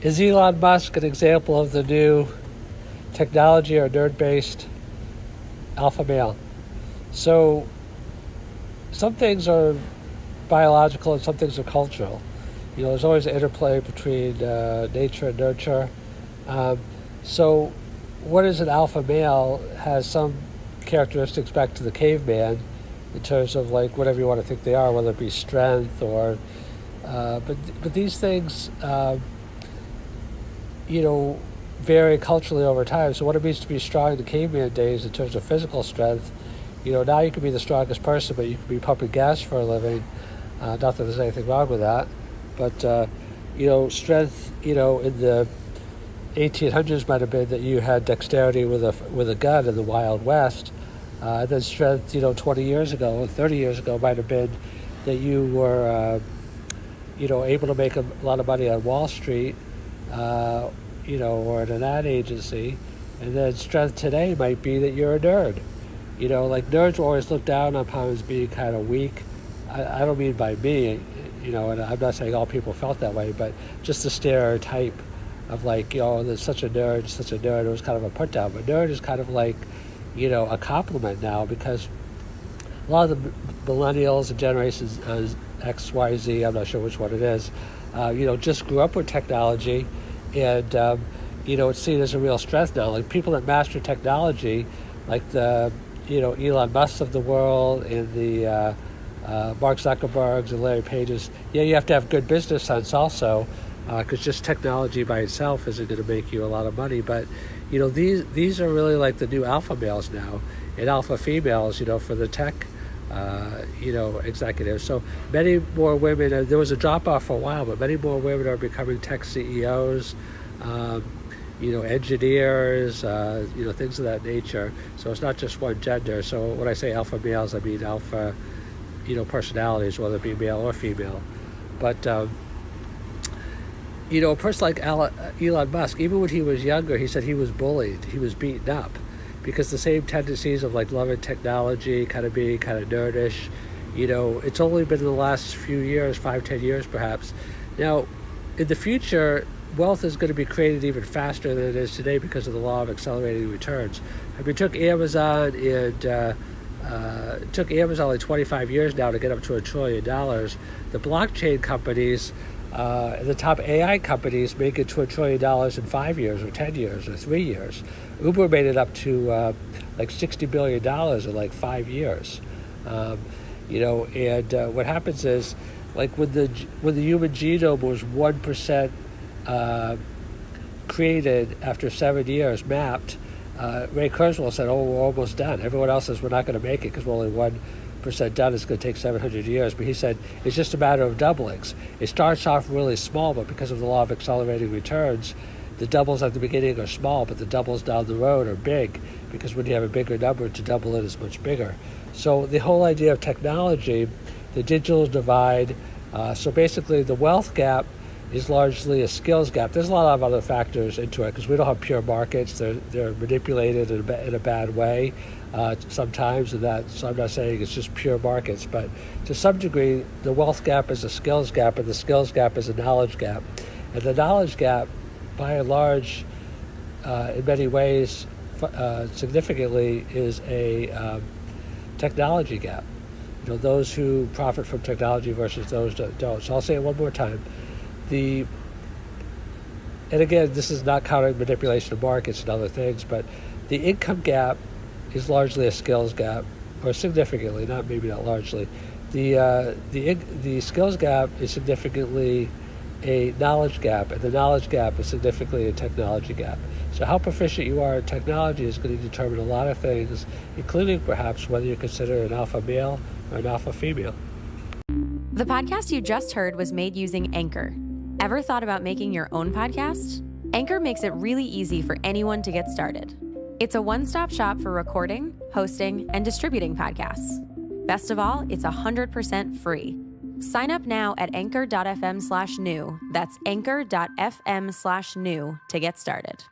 Is Elon Musk an example of the new technology or nerd-based alpha male? So some things are biological and some things are cultural. There's always an interplay between nature and nurture. So what is an alpha male has some characteristics back to the caveman in terms of like whatever you want to think they are, whether it be strength or, but these things, vary culturally over time. So what it means to be strong in the caveman days in terms of physical strength, now you can be the strongest person, but you can be pumping gas for a living. Not that there's anything wrong with that, but strength, in the 1800s might have been that you had dexterity with a gun in the Wild West. And then strength, 20 years ago, 30 years ago might have been that you were, able to make a lot of money on Wall Street, or at an ad agency. And then strength today might be that you're a nerd. Like nerds were always looked down upon as being kind of weak. I don't mean by me, and I'm not saying all people felt that way, but just the stereotype of like, there's such a nerd. It was kind of a put down. But nerd is kind of like, a compliment now, because a lot of the millennials and generations X, Y, Z, I'm not sure which one it is, just grew up with technology, and it's seen as a real strength now. Like people that master technology, like the Elon Musk of the world and the Mark Zuckerbergs and Larry Pages. You have to have good business sense also, because just technology by itself isn't going to make you a lot of money. But these are really like the new alpha males now, and alpha females, for the tech executives. So many more women, there was a drop off for a while, but many more women are becoming tech CEOs, engineers, things of that nature. So it's not just one gender. So when I say alpha males, I mean alpha, personalities, whether it be male or female. But, a person like Elon Musk, even when he was younger, he said he was bullied, he was beaten up, because the same tendencies of like loving technology, kind of being kind of nerdish, it's only been in the last few years, 5-10 years perhaps. Now, in the future, wealth is going to be created even faster than it is today because of the law of accelerating returns. It took Amazon like 25 years now to get up to $1 trillion. The blockchain companies, the top AI companies make it to $1 trillion in 5 years or 10 years or 3 years. Uber made it up to like $60 billion in like 5 years. What happens is, like when the human genome was 1% created after 7 years, mapped, Ray Kurzweil said, we're almost done. Everyone else says we're not going to make it because we're only 1% done. It's going to take 700 years. But he said it's just a matter of doublings. It starts off really small, but because of the law of accelerating returns, the doubles at the beginning are small, but the doubles down the road are big, because when you have a bigger number, to double it is much bigger. So the whole idea of technology, the digital divide, so basically the wealth gap is largely a skills gap. There's a lot of other factors into it, because we don't have pure markets. They're manipulated in a bad way sometimes, so I'm not saying it's just pure markets, but to some degree, the wealth gap is a skills gap, and the skills gap is a knowledge gap. And the knowledge gap, by and large, in many ways, significantly, is a technology gap. Those who profit from technology versus those that don't. So I'll say it one more time. And again, this is not counting manipulation of markets and other things, but the income gap is largely a skills gap, or significantly, maybe not largely. The skills gap is significantly a knowledge gap, and the knowledge gap is significantly a technology gap. So how proficient you are in technology is going to determine a lot of things, including perhaps whether you consider an alpha male or an alpha female. The podcast you just heard was made using Anchor. Ever thought about making your own podcast? Anchor makes it really easy for anyone to get started. It's a one-stop shop for recording, hosting, and distributing podcasts. Best of all, it's 100% free. Sign up now at anchor.fm/new. That's anchor.fm/new to get started.